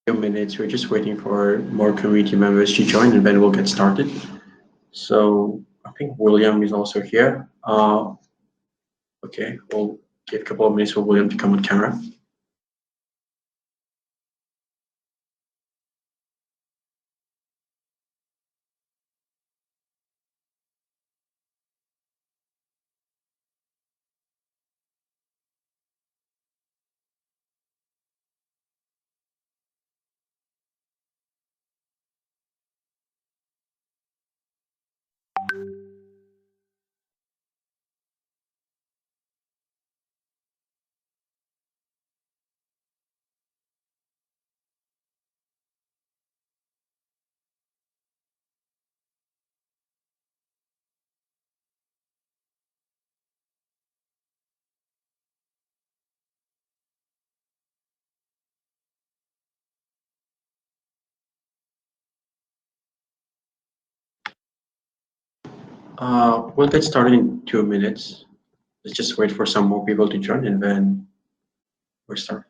few minutes. We're just waiting for more community members to join, and then we'll get started. So I think William is also here. Okay, we'll give a couple of minutes for William to come on camera. We'll get started in 2 minutes. Let's just wait for some more people to join, and then we'll start.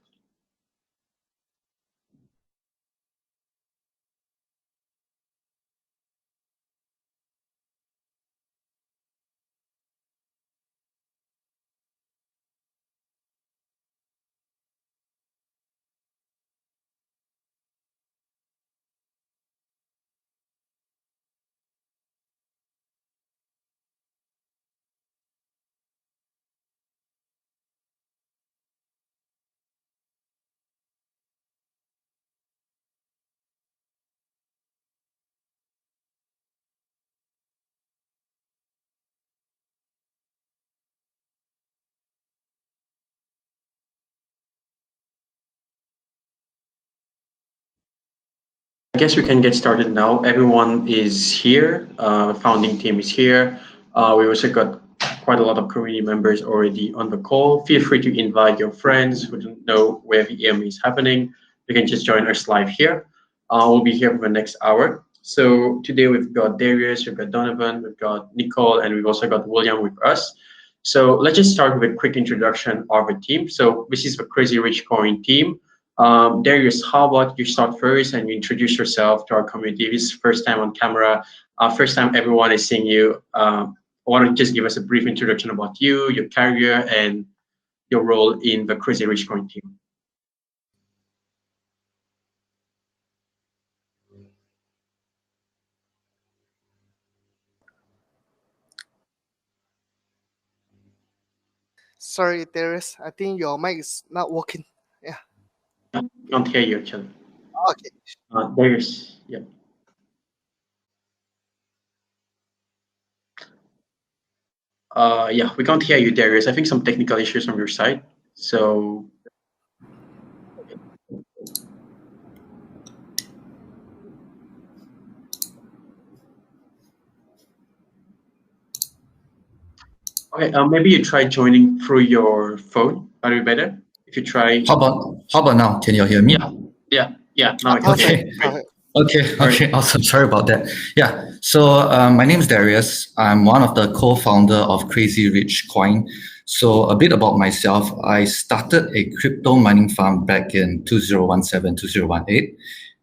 I guess we can get started now. Everyone is here. Founding team is here. We also got quite a lot of community members already on the call. Feel free to invite your friends who don't know where the EM is happening. You can just join us live here. We'll be here for the next hour. So today we've got Darius, we've got Donovan, we've got Nicole, and we've also got William with us. So let's just start with a quick introduction of the team. So this is the Crazyrichcoin team. Darius, how about you start first and you introduce yourself to our community? This is first time on camera, first time everyone is seeing you. Why don't you just give us a brief introduction about you, your career, and your role in the Crazyrichcoin team? Sorry, Darius. I think your mic is not working. Yeah. I can't hear you actually. Okay. Darius, yeah. Yeah, we can't hear you, Darius. I think some technical issues from your side. So. Okay, maybe you try joining through your phone. That would be better. If you try. How about now? Can you hear me? Yeah. Now I can hear you. Okay, awesome. Sorry about that. Yeah, so my name is Darius. I'm one of the co-founder of Crazyrichcoin. So a bit about myself. I started a crypto mining farm back in 2017, 2018.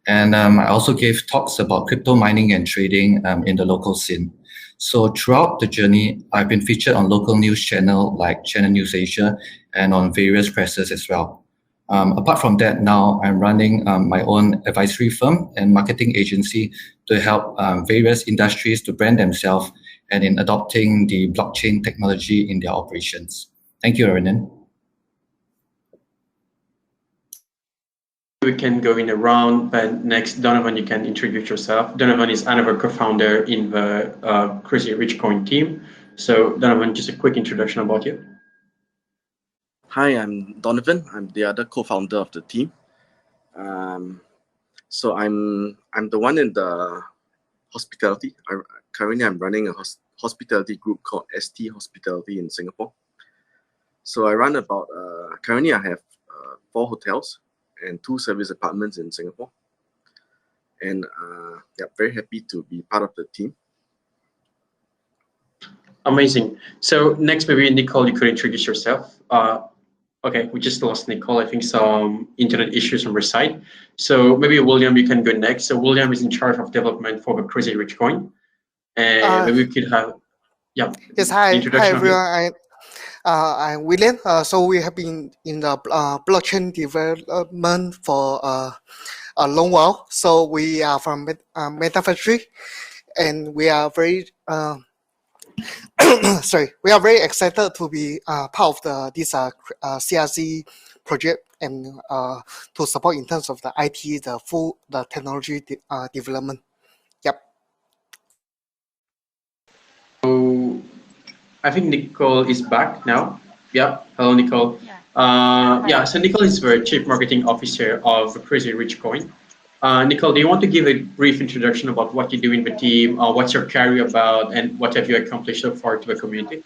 And I also gave talks about crypto mining and trading in the local scene. So throughout the journey, I've been featured on local news channel like Channel News Asia and on various presses as well. Apart from that, now I'm running my own advisory firm and marketing agency to help various industries to brand themselves and in adopting the blockchain technology in their operations. Thank you, Renan. We can go in a round, but next, Donovan, you can introduce yourself. Donovan is another co-founder in the Crazyrichcoin team. So Donovan, just a quick introduction about you. Hi, I'm Donovan. I'm the other co-founder of the team. So I'm the one in the hospitality. Currently, I'm running a hospitality group called ST Hospitality in Singapore. So I run about, currently I have 4 hotels and 2 service apartments in Singapore. And yeah, very happy to be part of the team. Amazing. So next, maybe Nicole, you could introduce yourself. Okay, we just lost Nicole. I think some internet issues on her side. So maybe William, you can go next. So William is in charge of development for the Crazyrichcoin, and Uh, maybe we could have, yeah, yes, the hi introduction of everyone. you. I'm William. So we have been in the blockchain development for a long while. So we are from Metaverse, and we are very sorry, we are very excited to be part of this CRC project and to support in terms of the IT, the technology development. Yep. So I think Nicole is back now. Yeah, hello Nicole. Yeah. Yeah, so Nicole is the Chief Marketing Officer of Crazyrichcoin. Nicole, do you want to give a brief introduction about what you do in the team, what's your career about, and what have you accomplished so far to the community?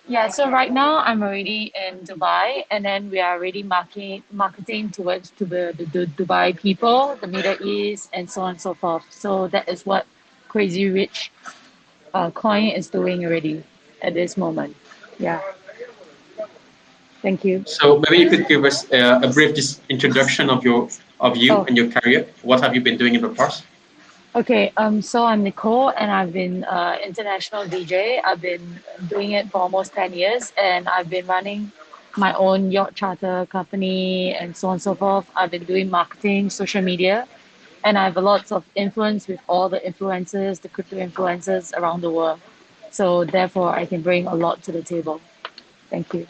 Yeah, so right now I'm already in Dubai, and then we are already marketing towards to the Dubai people, the Middle East, and so on and so forth. So that is what Crazy Rich Coin is doing already at this moment. Yeah. Thank you. So maybe you could give us a brief introduction of you Oh, and your career. What have you been doing in the past? okay. So I'm Nicole, and I've been international DJ. I've been doing it for almost 10 years, and I've been running my own yacht charter company and so on and so forth. I've been doing marketing, social media, and I have a lot of influence with all the influencers, the crypto influencers around the world. So therefore, I can bring a lot to the table. Thank you.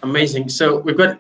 Amazing. So we've got,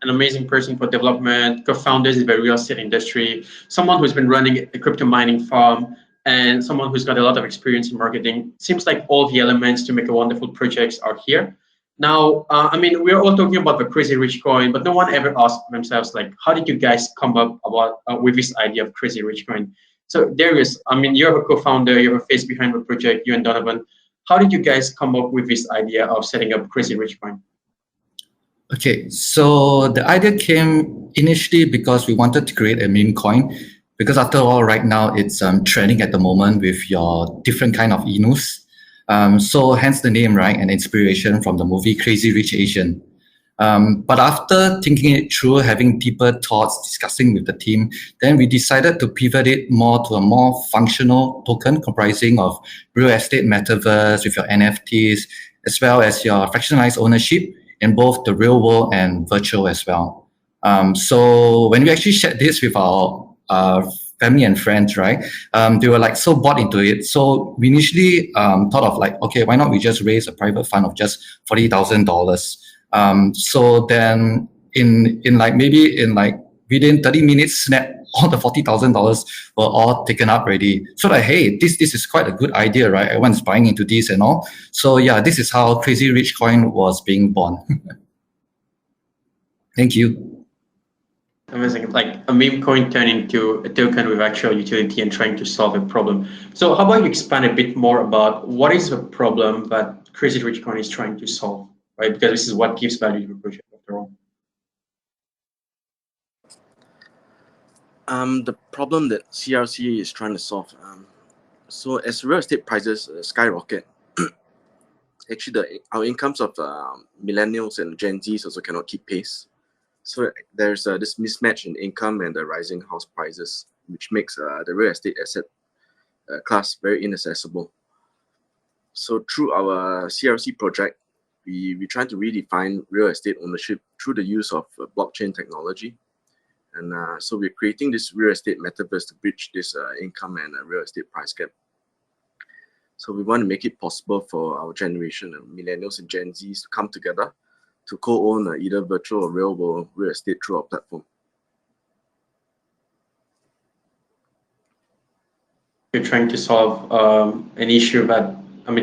an amazing person for development, co-founders in the real estate industry, someone who's been running a crypto mining farm, and someone who's got a lot of experience in marketing. Seems like all the elements to make a wonderful project are here. Now, we're all talking about the Crazy Rich Coin, but no one ever asked themselves, like, how did you guys come up about with this idea of Crazy Rich Coin? So Darius, you're a co-founder, you're a face behind the project, you and Donovan. How did you guys come up with this idea of setting up Crazy Rich Coin? Okay, so the idea came initially because we wanted to create a meme coin, because after all, right now it's trending at the moment with your different kind of e-news. So hence the name, right, and inspiration from the movie Crazy Rich Asian. But after thinking it through, having deeper thoughts, discussing with the team, then we decided to pivot it more to a more functional token comprising of real estate metaverse with your NFTs, as well as your fractionalized ownership in both the real world and virtual as well. So when we actually shared this with our family and friends, right, they were like so bought into it. So we initially thought of like, okay, why not we just raise a private fund of just $40,000. So then in within 30 minutes, snap, all the $40,000 were all taken up already. So like, hey, this is quite a good idea, right? Everyone's buying into this and all. So yeah, this is how Crazy Rich Coin was being born. Thank you. Amazing. Like a meme coin turned into a token with actual utility and trying to solve a problem. So how about you expand a bit more about what is the problem that Crazy Rich Coin is trying to solve, right? Because this is what gives value to the project after all. The problem that CRC is trying to solve. So as real estate prices skyrocket, actually our incomes of millennials and Gen Zs also cannot keep pace. So there's this mismatch in income and the rising house prices, which makes the real estate asset class very inaccessible. So through our CRC project, we try to redefine real estate ownership through the use of blockchain technology. And so we're creating this real estate metaverse to bridge this income and real estate price gap. So we want to make it possible for our generation of millennials and Gen Zs to come together to co-own either virtual or real world real estate through our platform. You're trying to solve an issue that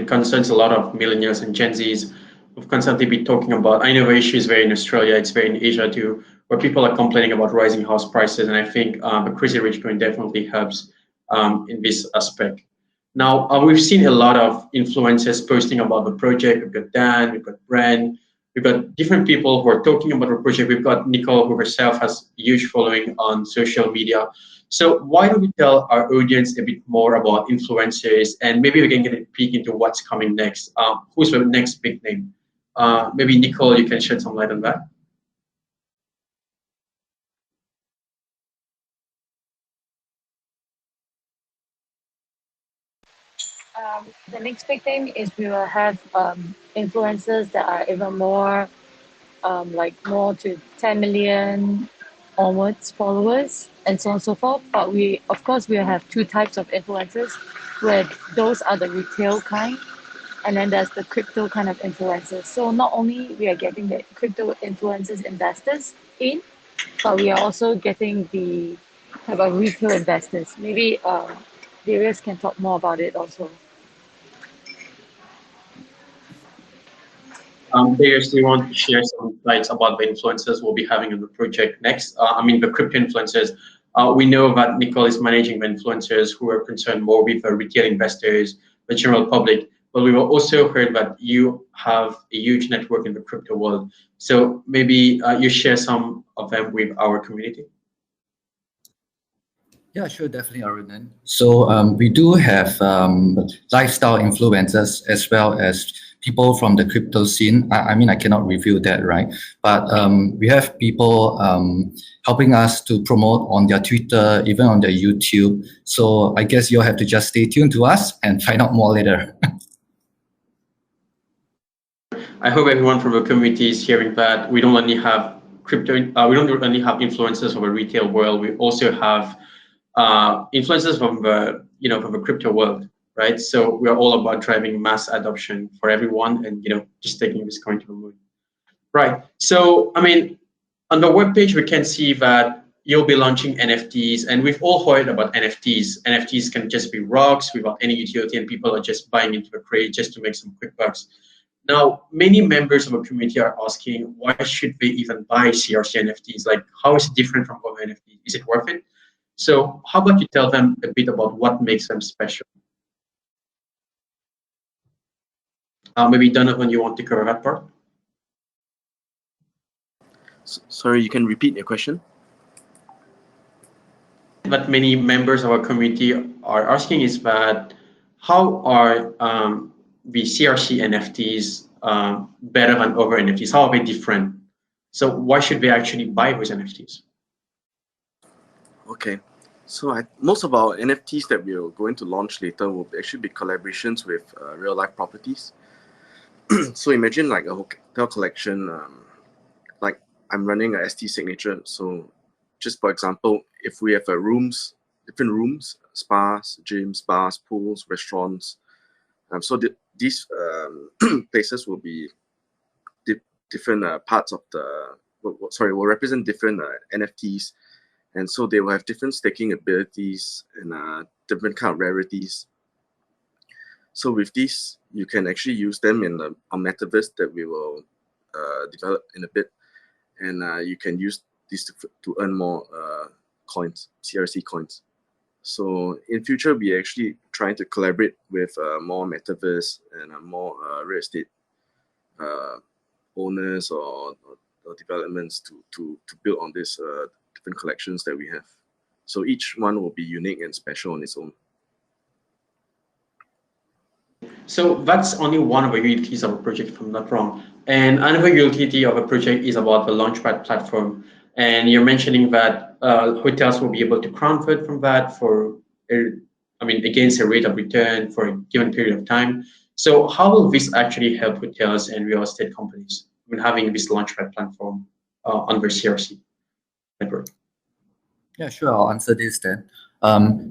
concerns a lot of millennials and Gen Zs. We've constantly been talking about. I know the issue is very in Australia, it's very in Asia too, where people are complaining about rising house prices, and I think the Crazy Rich Coin definitely helps in this aspect. Now, we've seen a lot of influencers posting about the project. We've got Dan, we've got Brand, we've got different people who are talking about the project. We've got Nicole, who herself has a huge following on social media. So why don't we tell our audience a bit more about influencers, and maybe we can get a peek into what's coming next. Who's the next big name? Maybe Nicole, you can shed some light on that. The next big thing is we will have influencers that are even more like more to 10 million onwards followers and so on and so forth. But we, of course, we have two types of influencers, where those are the retail kind, and then there's the crypto kind of influencers. So not only we are getting the crypto influencers investors in, but we are also getting the type of retail investors. Maybe Darius can talk more about it also. Darius, do you want to share some insights about the influencers we'll be having on the project next? I mean, the crypto influencers. We know that Nicole is managing the influencers who are concerned more with the retail investors, the general public. But we've also heard that you have a huge network in the crypto world. So maybe you share some of them with our community. Yeah, sure, definitely, Arunan. So we do have lifestyle influencers as well as people from the crypto scene. I mean, I cannot reveal that, right? But we have people helping us to promote on their Twitter, even on their YouTube. So I guess you'll have to just stay tuned to us and find out more later. I hope everyone from the community is hearing that we don't only have crypto, we don't only have influencers from the retail world. We also have influencers from the from the crypto world, right? So we're all about driving mass adoption for everyone, and just taking this coin to the moon, right? So I mean, on the webpage we can see that you'll be launching NFTs, and we've all heard about NFTs. NFTs can just be rocks without any utility, and people are just buying into the craze just to make some quick bucks. Now, many members of the community are asking, why should they even buy CRC NFTs? Like, how is it different from other NFTs? Is it worth it? So how about you tell them a bit about what makes them special? Maybe Donovan, you want to cover that part? Sorry, you can repeat your question? That many members of our community are asking is that how are the CRC NFTs better than other NFTs? How are they different? So why should they actually buy those NFTs? Okay, so most of our NFTs that we're going to launch later will actually be collaborations with real life properties. So imagine like a hotel collection, like I'm running a ST signature. So just for example, if we have different rooms, spas, gyms, bars, pools, restaurants. So these places will be different parts of will represent different NFTs. And so they will have different staking abilities and different kind of rarities. So with these, you can actually use them in a Metaverse that we will develop in a bit. And you can use these to earn more coins, CRC coins. So in future, we're actually trying to collaborate with more Metaverse and more real estate owners or developments to build on this different collections that we have. So each one will be unique and special on its own. So that's only one of the utilities of a project, if I'm not wrong. And another utility of a project is about the Launchpad platform. And you're mentioning that hotels will be able to crowdfund from that against a rate of return for a given period of time. So how will this actually help hotels and real estate companies when having this Launchpad platform under CRC network? Yeah, sure. I'll answer this then.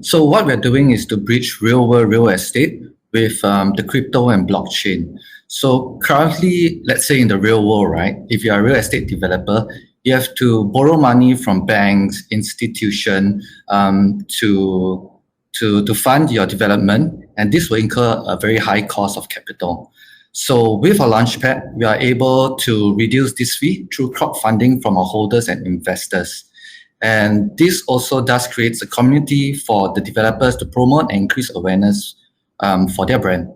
So what we're doing is to bridge real-world real estate with the crypto and blockchain. So currently, let's say in the real world, right? If you're a real estate developer, you have to borrow money from banks, institutions to fund your development, and this will incur a very high cost of capital. So with our Launchpad, we are able to reduce this fee through crowdfunding from our holders and investors. And this also does create a community for the developers to promote and increase awareness for their brand.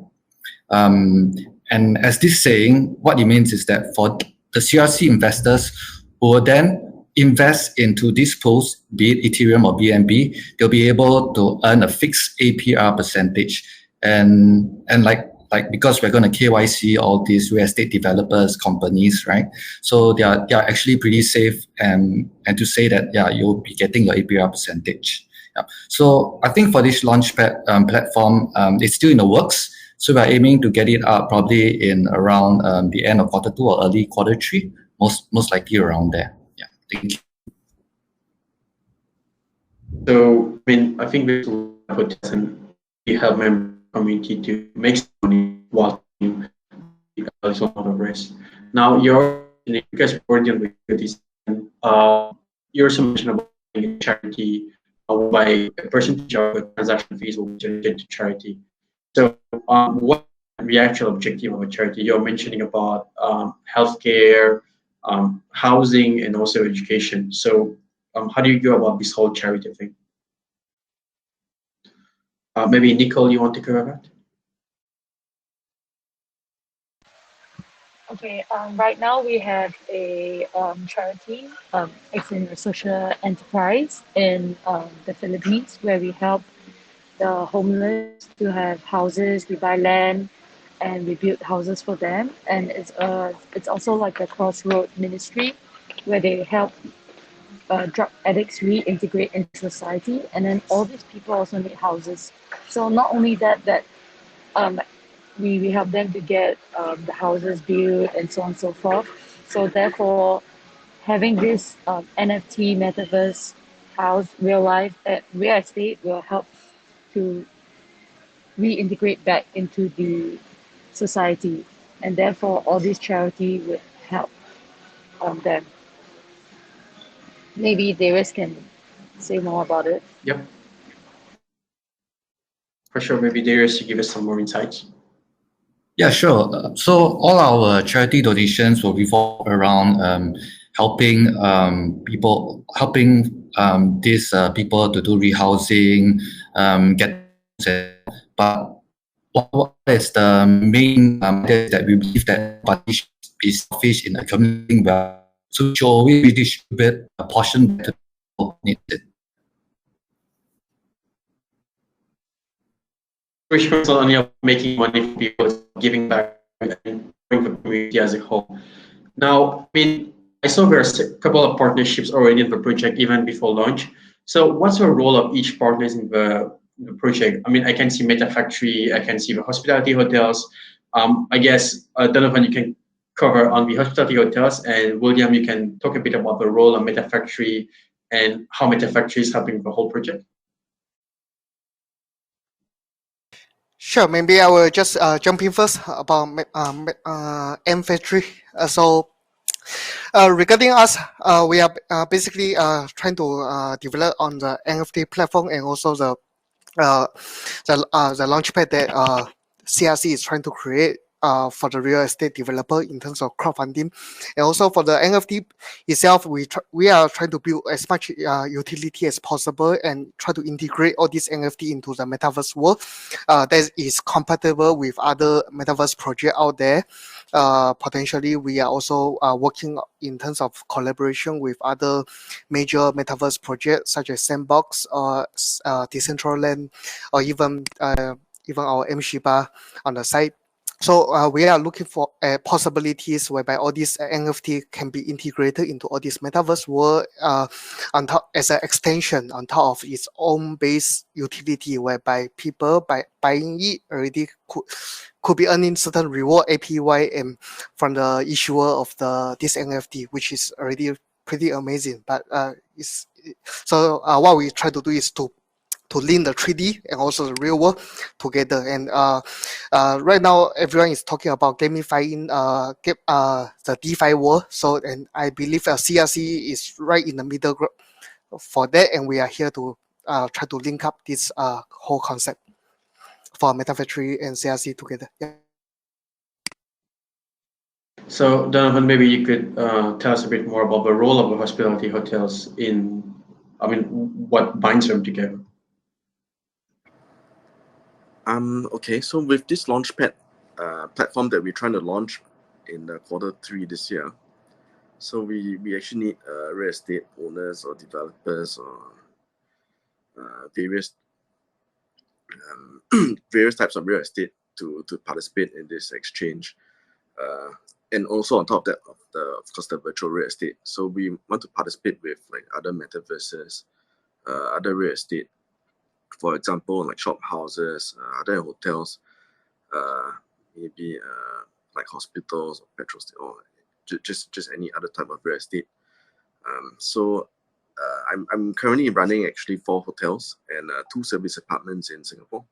And as this saying, what it means is that for the CRC investors who will then invest into these pools, be it Ethereum or BNB, they'll be able to earn a fixed APR percentage. And like like because we're going to KYC all these real estate developers, companies, right? So they are actually pretty safe, and to say that you'll be getting your APR percentage. Yeah. So I think for this launchpad platform, it's still in the works. So we're aiming to get it out probably in around the end of Q2 or early Q3, most likely around there. Yeah. Thank you. So, I mean, I think we put we help member community to make some money while there's a lot of risk. Now, you guys are already on the this. You also mentioned about charity, by a percentage of the transaction fees will be donated to charity. So, what the actual objective of a charity? You're mentioning about healthcare, housing, and also education. So, how do you go about this whole charity thing? Maybe Nicole, you want to cover that? Okay, right now we have a charity, it's in a social enterprise in the Philippines, where we help the homeless to have houses. We buy land and we build houses for them. And it's also like a crossroad ministry where they help drug addicts reintegrate into society. And then all these people also need houses. So not only that um, we help them to get the houses built and so on and so forth. So therefore, having this NFT metaverse house real life real estate will help to reintegrate back into the society, and therefore all these charity would help them. Maybe Darius can say more about it. Yep. For sure, maybe Darius to give us some more insights. Yeah, sure. So all our charity donations will revolve around helping people, these people to do rehousing, but what is the main that we believe that party should be selfish in accumulating wealth, so we should always redistribute a portion to the people who need it. Which means not only making money for people, it's giving back and growing the community as a whole. Now, I mean, I saw there's a couple of partnerships already in the project even before launch. So what's the role of each partner in the project? I mean, I can see Meta Factory, I can see the hospitality hotels. I guess, Donovan, you can cover on the hospitality hotels, and William, you can talk a bit about the role of Meta Factory and how Meta Factory is helping the whole project. Sure, maybe I will just jump in first about M Factory. Regarding us, we are basically trying to develop on the NFT platform and also the launchpad that CRC is trying to create for the real estate developer in terms of crowdfunding, and also for the NFT itself, we are trying to build as much utility as possible and try to integrate all this NFT into the metaverse world that is compatible with other metaverse projects out there. Potentially, we are also working in terms of collaboration with other major metaverse projects such as Sandbox or Decentraland, or even our MShiba on the site. So we are looking for possibilities whereby all these NFT can be integrated into all this metaverse world on top as an extension on top of its own base utility, whereby people by buying it already could be earning certain reward APY and from the issuer of this NFT, which is already pretty amazing. But what we try to do is to link the 3D and also the real world together. And right now, everyone is talking about gamifying the DeFi world. So, and I believe CRC is right in the middle for that, and we are here to try to link up this whole concept for MetaFactory and CRC together. Yeah. So, Donovan, maybe you could tell us a bit more about the role of the hospitality hotels what binds them together. Okay, so with this launchpad platform that we're trying to launch in Q3 this year, so we actually need real estate owners or developers or various types of real estate to participate in this exchange. And also on top of that, of course, the virtual real estate. So we want to participate with like other metaverses, other real estate, for example, like shop houses, other hotels, maybe like hospitals or petrol stations, or just any other type of real estate. So I'm currently running actually 4 hotels and 2 service apartments in Singapore.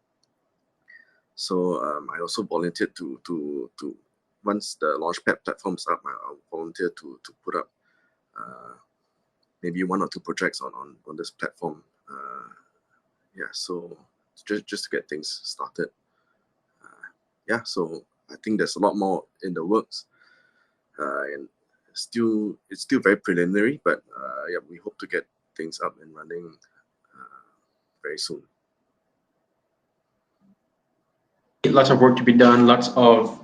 So I also volunteered to once the Launchpad platform's up, I'll volunteer to put up maybe 1 or 2 projects on this platform. Yeah, so just to get things started. Yeah, so I think there's a lot more in the works, and it's still very preliminary, but yeah, we hope to get things up and running very soon. Lots of work to be done, lots of,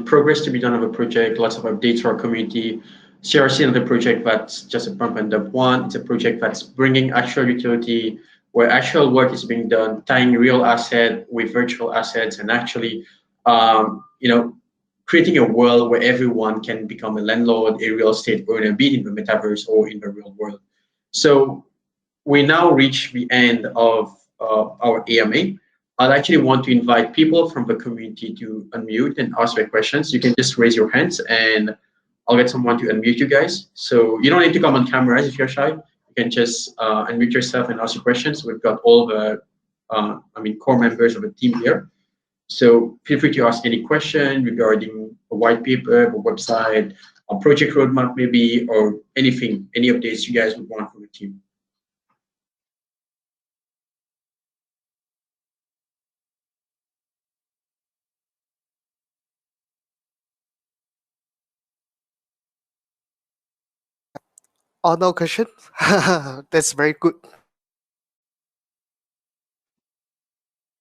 progress to be done of a project, lots of updates for our community. CRC, another project that's just a pump and dump one. It's a project that's bringing actual utility, where actual work is being done, tying real asset with virtual assets, and actually, creating a world where everyone can become a landlord, a real estate owner, be it in the metaverse or in the real world. So we now reach the end of our AMA. I'd actually want to invite people from the community to unmute and ask their questions. You can just raise your hands and I'll get someone to unmute you guys. So you don't need to come on camera if you're shy. You can just unmute yourself and ask your questions. We've got all the core members of the team here. So feel free to ask any question regarding a white paper, a website, a project roadmap maybe, or anything, any updates you guys would want from the team. Oh, no question. That's very good.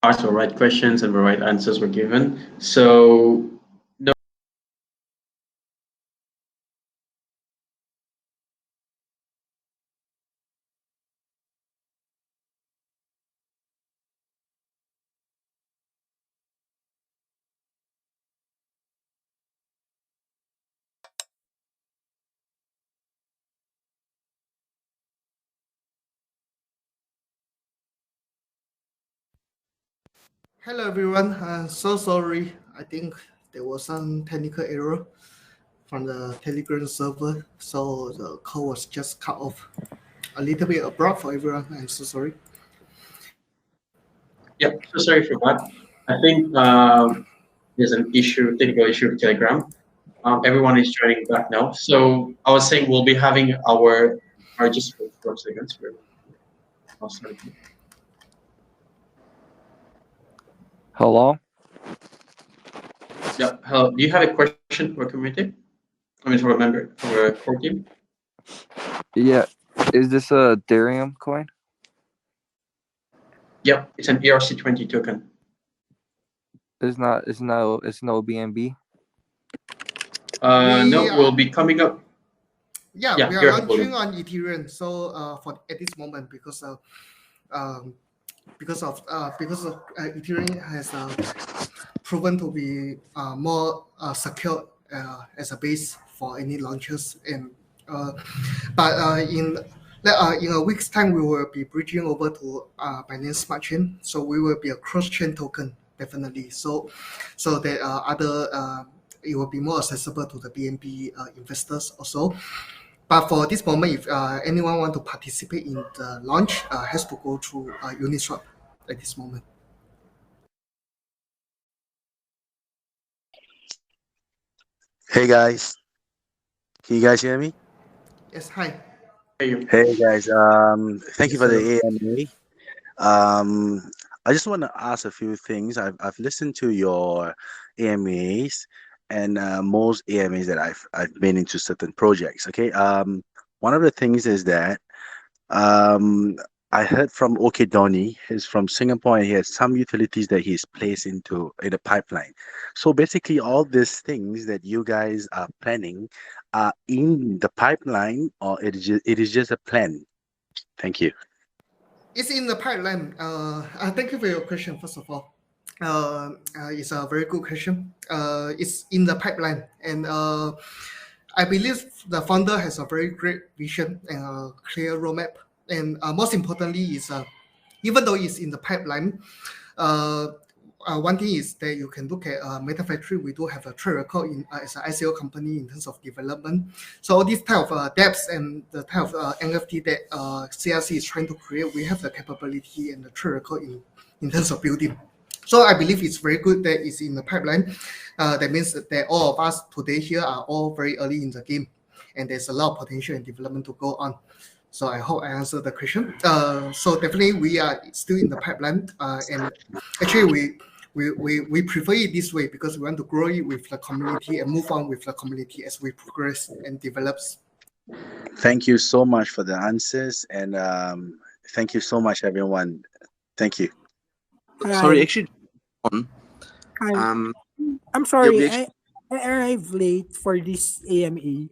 Asked the right questions and the right answers were given. So no. Hello everyone. So sorry. I think there was some technical error from the Telegram server, so the call was just cut off a little bit abrupt for everyone. I'm so sorry. Yeah, so sorry for that. I think there's an issue, technical issue with Telegram. Everyone is joining back now. So I was saying we'll be having our just for 4 seconds. I'll start again. Hello? Yeah, hello. Do you have a question for a community? For a member, for a core team? Yeah. Is this a Ethereum coin? Yep, it's an ERC20 token. It's no BNB. No, we'll be coming up. Yeah, we are launching on Ethereum. So at this moment, because Ethereum has proven to be more secure as a base for any launches, and but in a week's time we will be bridging over to Binance Smart Chain, so we will be a cross-chain token definitely. So that other it will be more accessible to the BNB investors also. But for this moment, if anyone want to participate in the launch, has to go through Uniswap at this moment. Hey guys, can you guys hear me? Yes, hi. Hey guys, thank you for the AMA. I just want to ask a few things. I've listened to your AMAs and most AMAs that I've been into certain projects. Okay, one of the things is that I heard from OK Donny. He's from Singapore and he has some utilities that he's placed in the pipeline. So basically, all these things that you guys are planning are in the pipeline, or it is just a plan. Thank you. It's in the pipeline. Thank you for your question, first of all. It's a very good question. It's in the pipeline, and I believe the founder has a very great vision and a clear roadmap. And most importantly, is even though it's in the pipeline, one thing is that you can look at MetaFactory. We do have a track record as an ICO company in terms of development. So this type of depths and the type of NFT that CRC is trying to create, we have the capability and the track record in terms of building. So I believe it's very good that it's in the pipeline. That means that all of us today here are all very early in the game, and there's a lot of potential and development to go on. So I hope I answered the question. So definitely we are still in the pipeline, and actually we prefer it this way because we want to grow it with the community and move on with the community as we progress and develops. Thank you so much for the answers, and thank you so much, everyone. Thank you. Sorry, Hi. actually, on. Hi. Um, I'm sorry, we I arrived late for this AMA.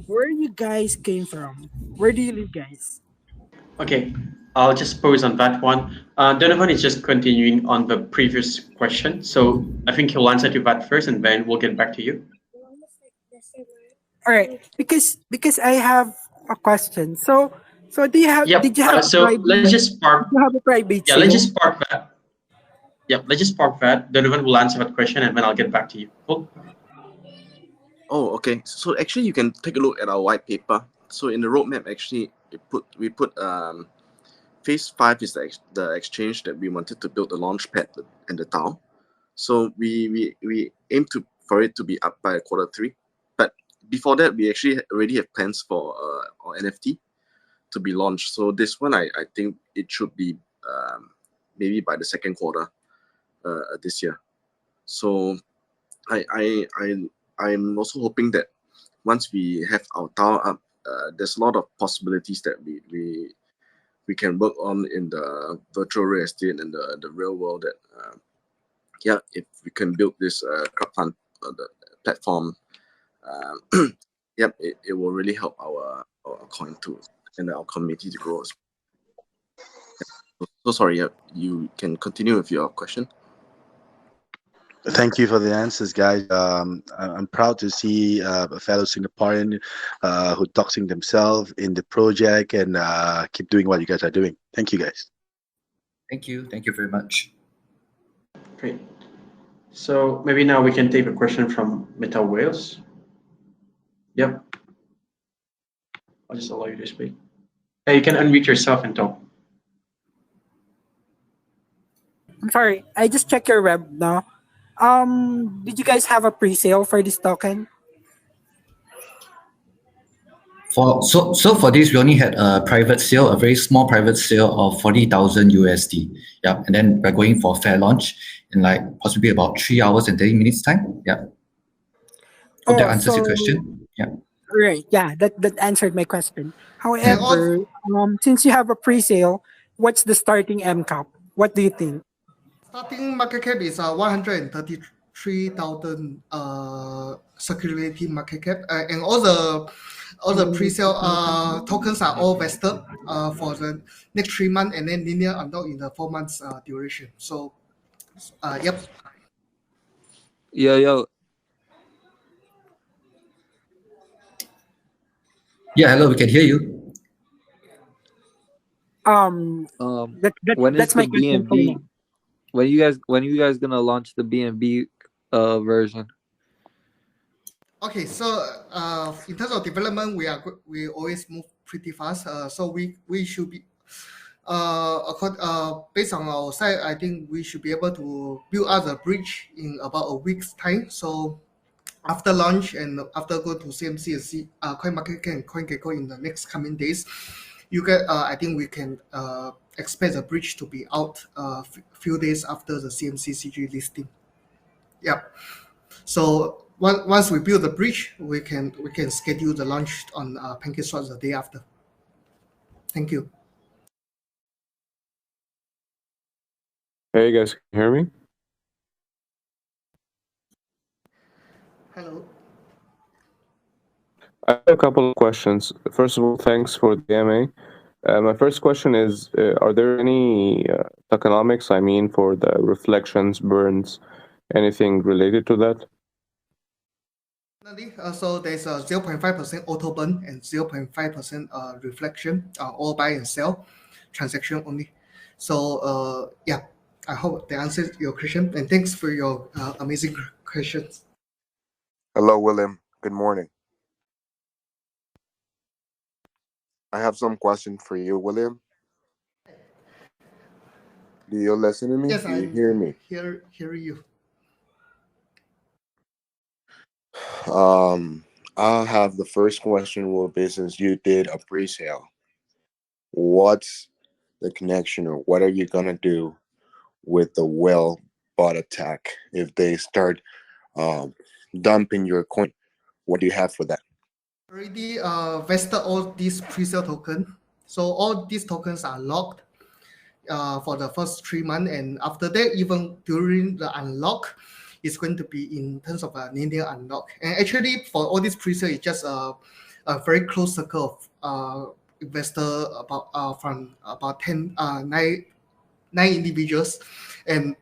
Where you guys came from? Where do you live, guys? Okay, I'll just pose on that one. Donovan is just continuing on the previous question. So I think he'll answer to that first and then we'll get back to you. All right, because I have a question. So do you have Yep. did you have So let's just park. did you have a private Yeah, sale? let's just park that. Yep, let's just park that. Donovan will answer that question and then I'll get back to you. Cool. Oh, okay. So actually, you can take a look at our white paper. So in the roadmap, actually, we put phase 5 is the exchange that we wanted to build the launch pad and the DAO. So we aim for it to be up by Q3. But before that, we actually already have plans for our NFT to be launched. So this one, I think it should be maybe by the second quarter this year. So I'm also hoping that once we have our DAO up, there's a lot of possibilities that we can work on in the virtual real estate and the real world. That if we can build this crowdfund the platform, it will really help our coin to and our community to grow. So sorry, you can continue with your question. Thank you for the answers, guys. I'm proud to see a fellow Singaporean who doxing themselves in the project and keep doing what you guys are doing. Thank you, guys. Thank you. Thank you very much. Great. So maybe now we can take a question from Meta Wales. Yep. I'll just allow you to speak. Hey, you can unmute yourself and talk. I'm sorry, I just checked your web now. Did you guys have a pre-sale for this token? So for this, we only had a private sale, a very small private sale of 40,000 USD. Yeah, and then we're going for fair launch in like possibly about 3 hours and 30 minutes time. Yeah. Hope that answers your question. Yeah. Right. Yeah, that answered my question. However, since you have a pre-sale, what's the starting M cap? What do you think? Starting market cap is 133,000 circulating market cap, and all the pre-sale tokens are all vested for the next 3 months and then linear until in the 4 months duration. So, yep. Yo. Yeah, hello, we can hear you. When is That's my the question for BNB? now. When are you guys gonna launch the BNB version? Okay, so in terms of development, we always move pretty fast. So we should be based on our side, I think we should be able to build out the bridge in about a week's time. So after launch and after go to CMC and see CoinMarketCap and CoinGecko in the next coming days, I think we can expect the bridge to be out few days after the CMC CG listing. Yep. So once we build the bridge, we can schedule the launch on PancakeSwap the day after. Thank you. Hey guys, can you hear me? Hello. I have a couple of questions. First of all, thanks for the AMA. My first question is, are there any tokenomics, I mean, for the reflections, burns, anything related to that? So there's a 0.5% auto burn and 0.5% reflection, all buy and sell transaction only. So yeah, I hope that answers your question, and thanks for your amazing questions. Hello, William. Good morning. I have some questions for you, William. Do you listen to me? Yes, Do you I hear me? hear you. I'll have the first question will be, since you did a pre-sale, what's the connection, or what are you gonna do with the whale bot attack if they start dumping your coin? What do you have for that? Already vested all these pre-sale tokens. So all these tokens are locked for the first 3 months, and after that, even during the unlock, it's going to be in terms of a linear unlock. And actually, for all this pre-sale, it's just a very close circle of investor from about 9 individuals, and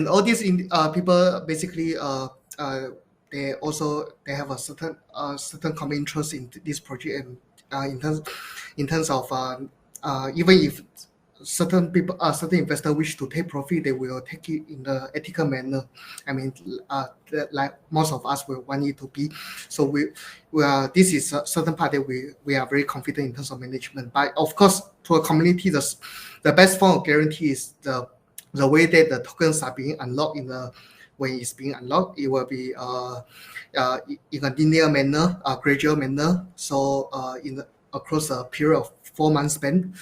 all these people basically they have a certain common interest in this project, and in terms of even if certain people certain investor wish to take profit, they will take it in the ethical manner. I mean, like most of us will want it to be. So we are, this is a certain part that we are very confident in terms of management. But of course, to a community, the best form of guarantee is the way that the tokens are being unlocked. When it's being unlocked, it will be in a linear manner, a gradual manner. So across a period of 4 months span,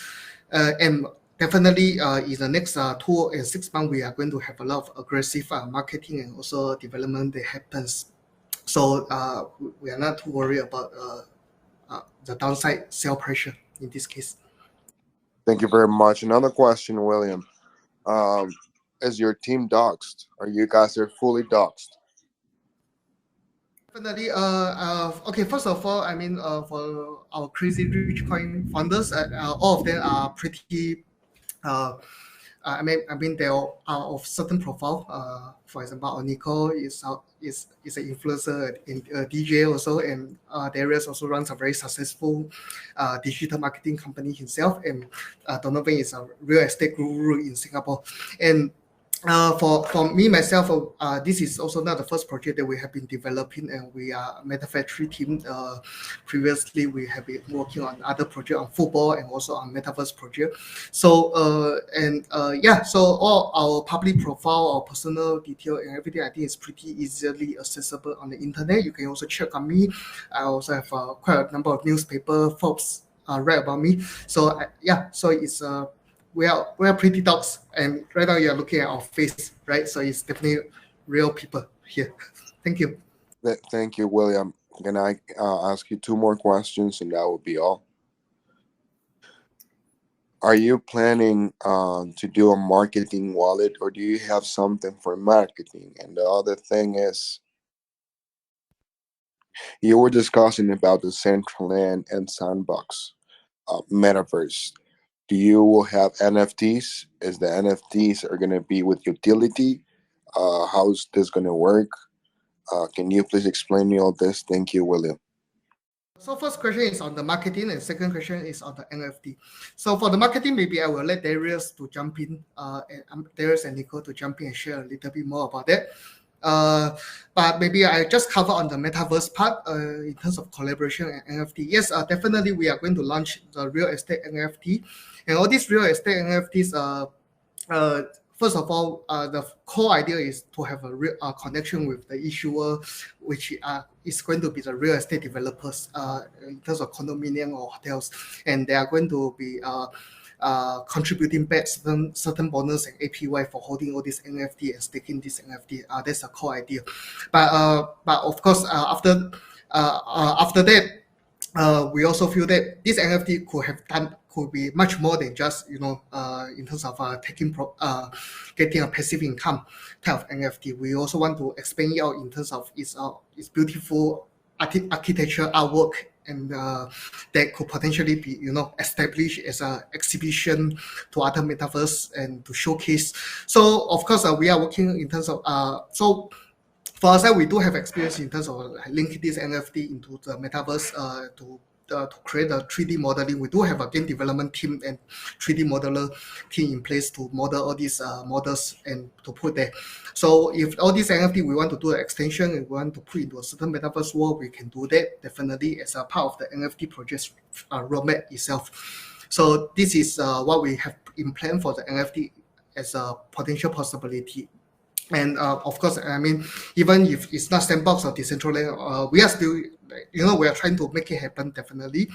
and definitely in the next 2 and 6 months, we are going to have a lot of aggressive marketing and also development that happens. So we are not too worried about the downside sell pressure in this case. Thank you very much. Another question, William. Is your team doxed? Are you guys fully doxed? Definitely. Okay. First of all, I mean, for our Crazyrichcoin founders, all of them are pretty. I mean, they are of certain profile. For example, Nico is an influencer and DJ also, and Darius also runs a very successful digital marketing company himself, and Donovan is a real estate guru in Singapore, and. For me myself, this is also not the first project that we have been developing, and we are a Metaverse team. Previously, we have been working on other projects on football and also on Metaverse project. So so all our public profile, our personal detail, and everything, I think is pretty easily accessible on the internet. You can also check on me. I also have quite a number of newspaper folks write about me. So so it's we are pretty dogs, and right now you're looking at our face, right? So it's definitely real people here. Thank you. Thank you, William. Can I ask you 2 more questions, and that will be all? Are you planning to do a marketing wallet, or do you have something for marketing? And the other thing is, you were discussing about the central land and sandbox metaverse. Do you have NFTs? Is the NFTs are going to be with utility? How's this going to work? Can you please explain me all this? Thank you, William. So first question is on the marketing, and second question is on the NFT. So for the marketing, maybe I will let Darius to jump in, Darius and Nico to jump in and share a little bit more about that. But maybe I just cover on the Metaverse part in terms of collaboration and NFT. Yes, definitely we are going to launch the real estate NFT, and all these real estate NFTs. First of all, the core idea is to have a real connection with the issuer, which is going to be the real estate developers in terms of condominium or hotels, and they are going to be contributing back certain bonus and APY for holding all this NFT and staking this NFT. That's the core idea. But of course, after that, we also feel that this NFT could be much more than just in terms of getting a passive income type of NFT. We also want to expand it out in terms of its beautiful architecture artwork and that could potentially be established as an exhibition to other metaverse and to showcase. So of course we are working in terms of so for us, we do have experience in terms of linking this NFT into the metaverse to create a 3D modeling. We do have a game development team and 3D modeler team in place to model all these models and to put there. So if all these NFT we want to do an extension and we want to put into a certain metaverse world, we can do that definitely as a part of the NFT project roadmap itself. So this is what we have in plan for the NFT as a potential possibility. And of course, I mean, even if it's not sandbox or decentralized, we are still, we are trying to make it happen definitely.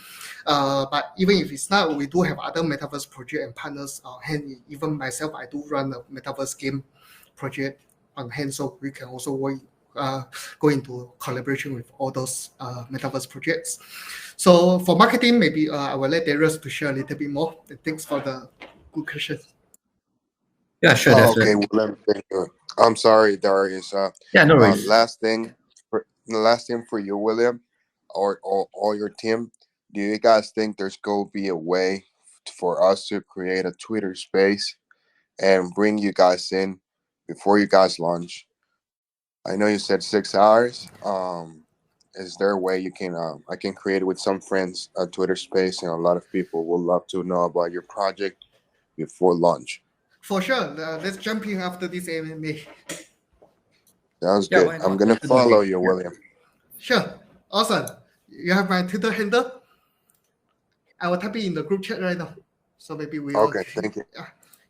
But even if it's not, we do have other metaverse project and partners on hand. Even myself, I do run a metaverse game project on hand, so we can also work, go into collaboration with all those metaverse projects. So for marketing, maybe I will let Darius to share a little bit more. Thanks for the good question. Yeah, sure. Okay, William, thank you. I'm sorry, Darius. Yeah, no worries. Last thing for you, William, or your team. Do you guys think there's going to be a way for us to create a Twitter space and bring you guys in before you guys launch? I know you said 6 hours. Is there a way you can I can create with some friends a Twitter space, and a lot of people will love to know about your project before launch? For sure. Let's jump in after this AMA. Sounds good. I'm going to follow you, William. Sure. Awesome. You have my Twitter handle? I will type it in the group chat right now. So maybe we Okay, thank you.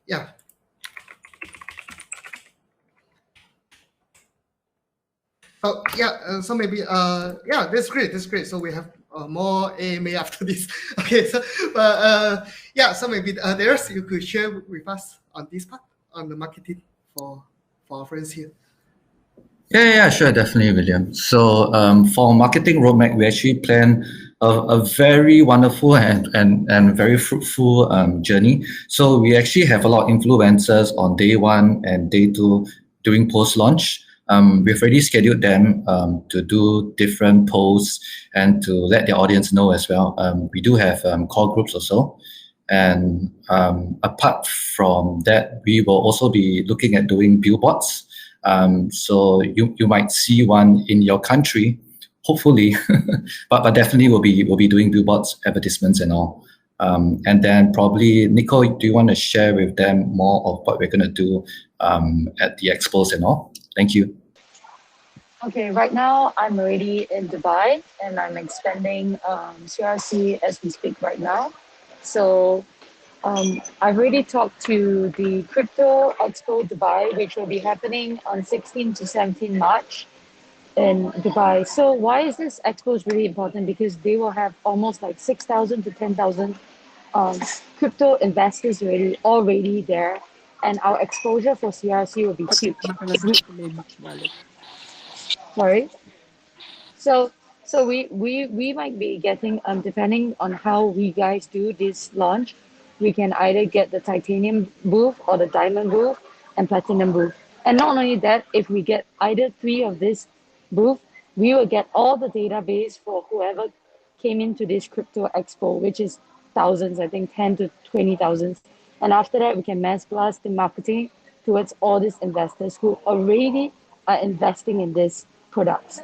Yeah. Oh, yeah. So maybe, yeah, that's great. That's great. So we have more AMA after this. Okay. So, yeah. So maybe Darius, you could share with us on this part, on the marketing for our friends here. Yeah, sure, definitely, William. So for marketing roadmap, we actually plan a very wonderful and very fruitful journey. So we actually have a lot of influencers on day 1 and day 2 during post-launch. We've already scheduled them to do different posts and to let the audience know as well. We do have call groups also. And apart from that, we will also be looking at doing billboards. So you might see one in your country, hopefully, but definitely we'll be doing billboards, advertisements, and all. And then probably Nico, do you want to share with them more of what we're gonna do at the expos and all? Thank you. Okay, right now I'm already in Dubai and I'm expanding CRC as we speak right now. So I've already talked to the Crypto Expo Dubai, which will be happening on 16 to 17 March in Dubai. So why is this expo is really important? Because they will have almost like 6,000 to 10,000 crypto investors already there. And our exposure for CRC will be huge. Sorry. So we might be getting depending on how we guys do this launch, we can either get the titanium booth or the diamond booth and platinum booth. And not only that, if we get either 3 of this booth, we will get all the database for whoever came into this crypto expo, which is thousands, I think 10 to 20,000. And after that, we can mass blast the marketing towards all these investors who already are investing in these products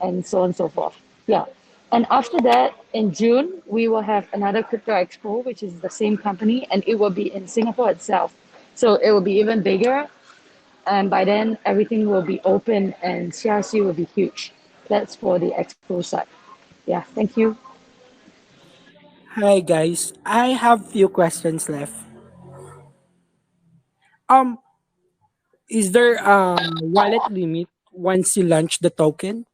and so on and so forth. Yeah. And after that, in June, we will have another crypto expo, which is the same company, and it will be in Singapore itself. So it will be even bigger. And by then, everything will be open and CRC will be huge. That's for the expo side. Yeah, thank you. Hi guys, I have few questions left. Is there a wallet limit once you launch the token?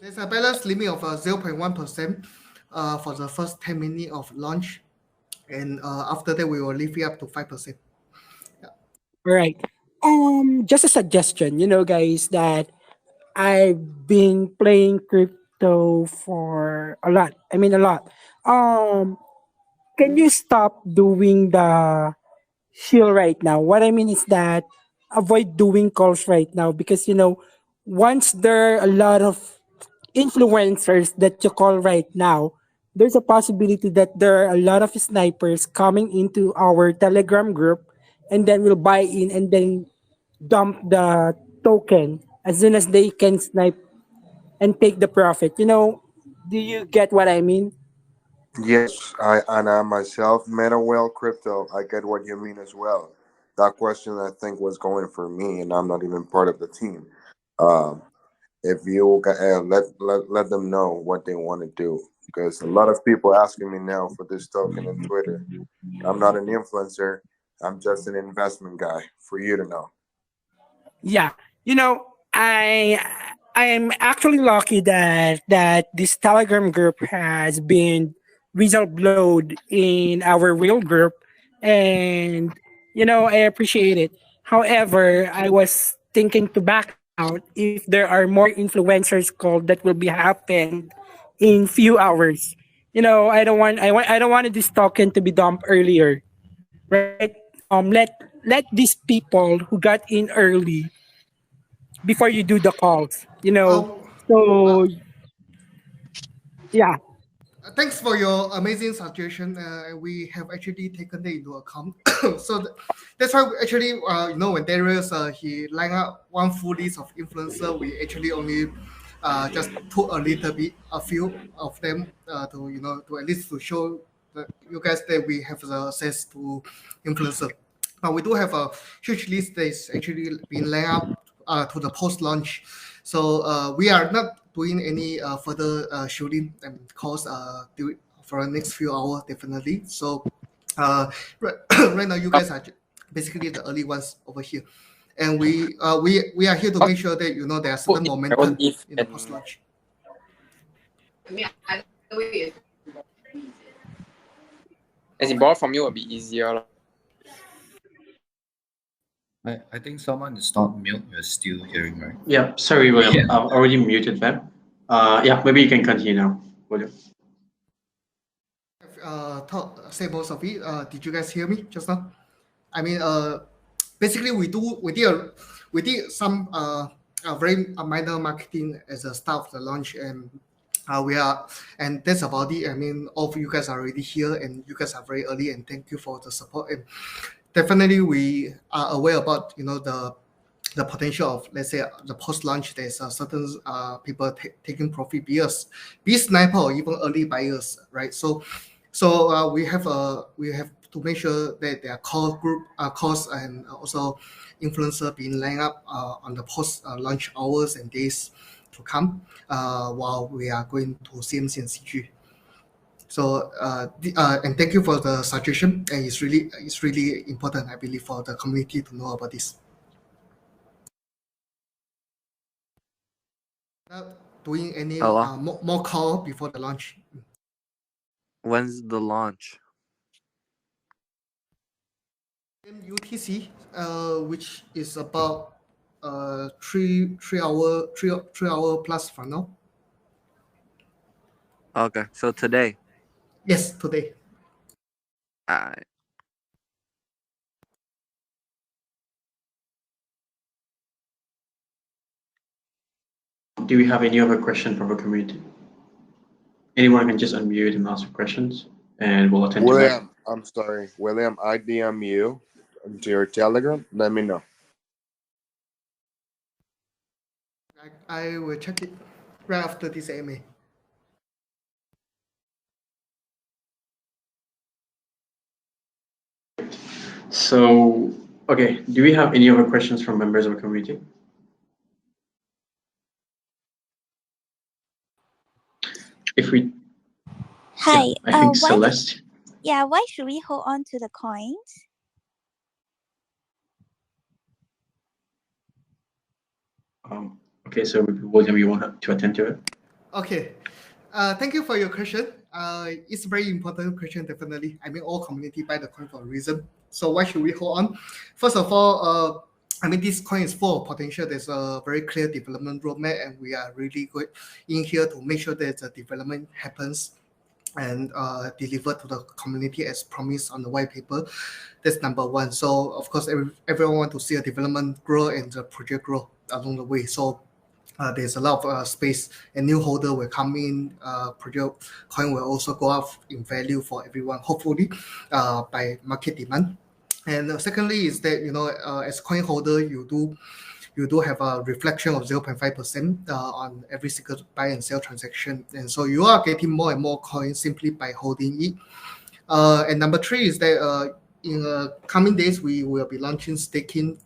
There's a balance limit of 0.1% for the first 10 minutes of launch. And after that, we will leave it up to 5%. All right. Just a suggestion, guys, that I've been playing crypto for a lot. I mean, a lot. Can you stop doing the shield right now? What I mean is that avoid doing calls right now because, once there are a lot of influencers that you call right now, there's a possibility that there are a lot of snipers coming into our Telegram group and then will buy in and then dump the token as soon as they can snipe and take the profit. Do you get what I mean? Yes, I myself, MetaWell Crypto, I get what you mean as well. That question I think was going for me, and I'm not even part of the team. Um, if you let them know what they want to do, because a lot of people asking me now for this token in Twitter. I'm not an influencer. I'm just an investment guy for you to know. Yeah, I am actually lucky that this Telegram group has been whistleblowed in our real group, and I appreciate it. However, I was thinking to back out if there are more influencers called that will be happened in few hours. I don't want this token to be dumped earlier, right? Let these people who got in early before you do the calls. So yeah. Thanks for your amazing suggestion. We have actually taken it into account. So that's why actually, when Darius he lined up one full list of influencer, we actually only just put a little bit, a few of them to at least to show you guys that we have the access to influencer. But we do have a huge list that's actually been lined up to the post launch. So we are not doing any further shooting and calls for the next few hours definitely. So right now you guys are basically the early ones over here, and we are here to make sure that there are certain momentum in the post launch. As in borrow from you will be easier. I think someone is not mute. You're still hearing, right? Yeah, sorry, William. Yeah. I've already muted them. Yeah, maybe you can continue now, William. Say most of it. Did you guys hear me just now? I mean, basically we did some very minor marketing as a start of the launch, and and that's about it. I mean, all of you guys are already here, and you guys are very early, and thank you for the support. And definitely we are aware about the potential of, let's say, the post launch. There's certain people taking profit, be sniper or even early buyers, right? So we have to make sure that there are core group calls and also influencer being lined up on the post launch hours and days to come while we are going to CMC and CG. So and thank you for the suggestion, and it's really important, I believe, for the community to know about this. Doing any more call before the launch. When's the launch? UTC, which is about 3 hour plus from now. Okay, so today. Yes, today. Alright. Do we have any other question from the community? Anyone can just unmute and ask questions, and we'll attend to that. William, I'm sorry. William, I DM you to your Telegram. Let me know. I will check it right after this AMA. So, okay, do we have any other questions from members of the community? If we... Hi. Yeah, I think Celeste. Why should we hold on to the coins? Okay, so William, you want to attend to it? Okay. Thank you for your question. It's a very important question, definitely. I mean, all community buy the coin for a reason. So why should we hold on? First of all, I mean, this coin is full of potential. There's a very clear development roadmap, and we are really good in here to make sure that the development happens and delivered to the community as promised on the white paper. That's number one. So of course, everyone wants to see a development grow and the project grow along the way. So there's a lot of space, and new holder will come in. Project coin will also go up in value for everyone, hopefully, by market demand. And secondly is that as coin holder, you do have a reflection of 0.5% on every single buy and sell transaction, and so you are getting more and more coins simply by holding it. And number three is that in coming days we will be launching staking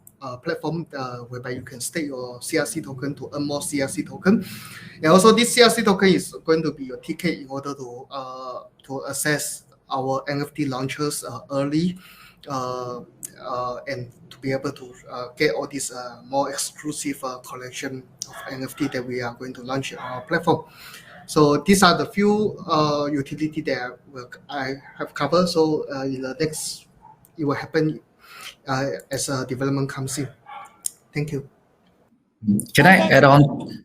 platform whereby you can stake your CRC token to earn more CRC token, and also this CRC token is going to be your ticket in order to access our NFT launches early. And to be able to get all these more exclusive collection of NFT that we are going to launch on our platform. So these are the few utility that I have covered. So in the next, it will happen as a development comes in. Thank you. Can I add on?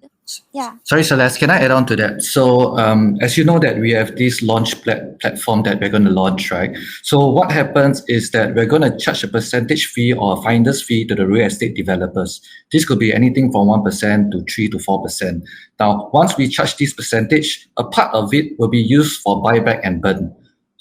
Yeah. Sorry, Celeste, can I add on to that? So as you know that we have this launch platform that we're going to launch, right? So what happens is that we're going to charge a percentage fee or a finder's fee to the real estate developers. This could be anything from 1% to 3 to 4%. Now, once we charge this percentage, a part of it will be used for buyback and burn.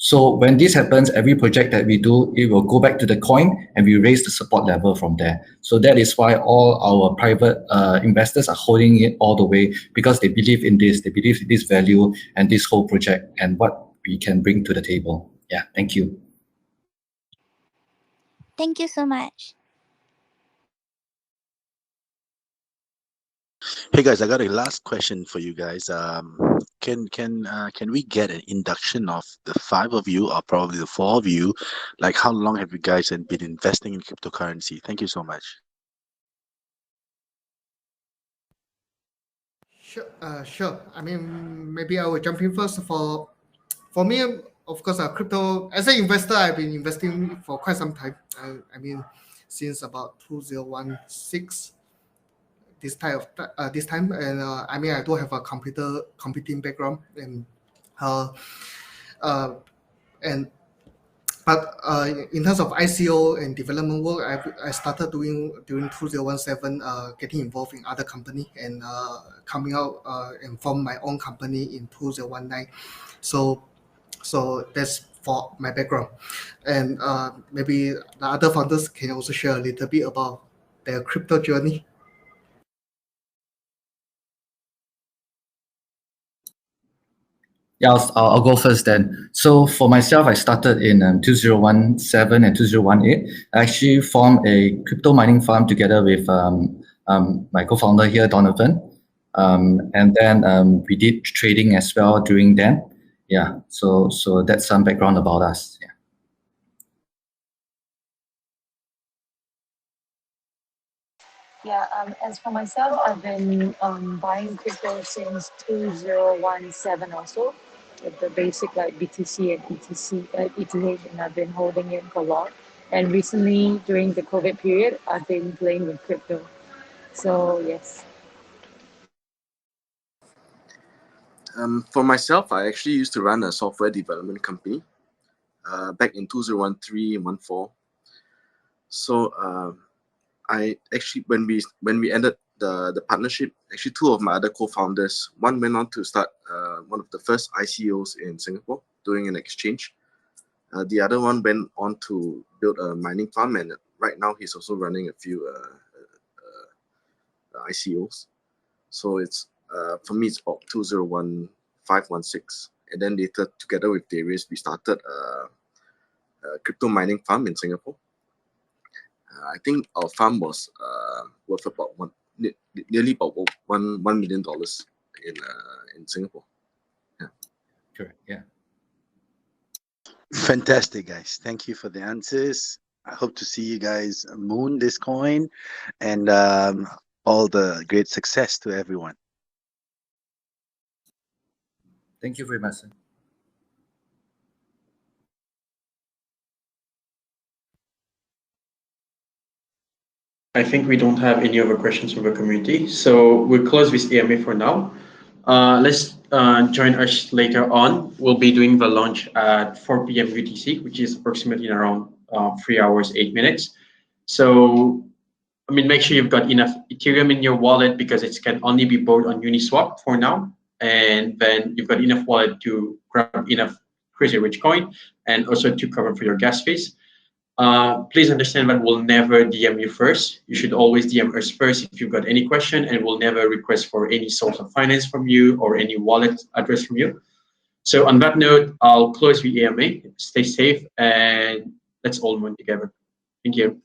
So when this happens, every project that we do, it will go back to the coin and we raise the support level from there. So that is why all our private investors are holding it all the way, because they believe in this, they believe in this value and this whole project and what we can bring to the table. Yeah, thank you. Thank you so much. Hey guys, I got a last question for you guys. Can we get an induction of the 5 of you, or probably the 4 of you? Like, how long have you guys been investing in cryptocurrency? Thank you so much. Sure. I mean, maybe I will jump in first. For me, of course, crypto as an investor, I've been investing for quite some time. I mean, since about 2016. This time, and I mean, I do have a computing background, and but in terms of ICO and development work, I started doing during 2017, getting involved in other company, and coming out and form my own company in 2019. So that's for my background, and maybe the other founders can also share a little bit about their crypto journey. Yeah, I'll go first then. So for myself, I started in 2017 and 2018. I actually formed a crypto mining farm together with my co-founder here, Donovan. And then we did trading as well during then. Yeah, so that's some background about us. Yeah. Yeah, as for myself, I've been buying crypto since 2017 also, with the basic like BTC and ETH, and I've been holding it for long. And recently, during the COVID period, I've been playing with crypto. So yes. For myself, I actually used to run a software development company back in 2013 and 2014. So I actually, when we ended the partnership, actually 2 of my other co-founders, one went on to start one of the first ICOs in Singapore, doing an exchange. The other one went on to build a mining farm, and right now he's also running a few ICOs. So it's for me, it's about 2015-16, and then later together with Darius, we started a crypto mining farm in Singapore. I think our farm was worth about nearly about $1 million in Singapore. Yeah. Correct. Yeah. Fantastic, guys. Thank you for the answers. I hope to see you guys moon this coin, and all the great success to everyone. Thank you very much, sir. I think we don't have any other questions from the community, so we'll close this AMA for now. Let's join us later on. We'll be doing the launch at 4 p.m. UTC, which is approximately around 3 hours, 8 minutes. So I mean, make sure you've got enough Ethereum in your wallet because it can only be bought on Uniswap for now. And then you've got enough wallet to grab enough Crazyrichcoin and also to cover for your gas fees. Please understand that we'll never DM you first. You should always DM us first if you've got any question, and we'll never request for any source of finance from you or any wallet address from you. So on that note, I'll close the AMA. Stay safe, and let's all win together. Thank you.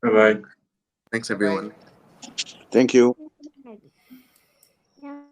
Bye-bye. Thanks, everyone. Thank you. Yeah.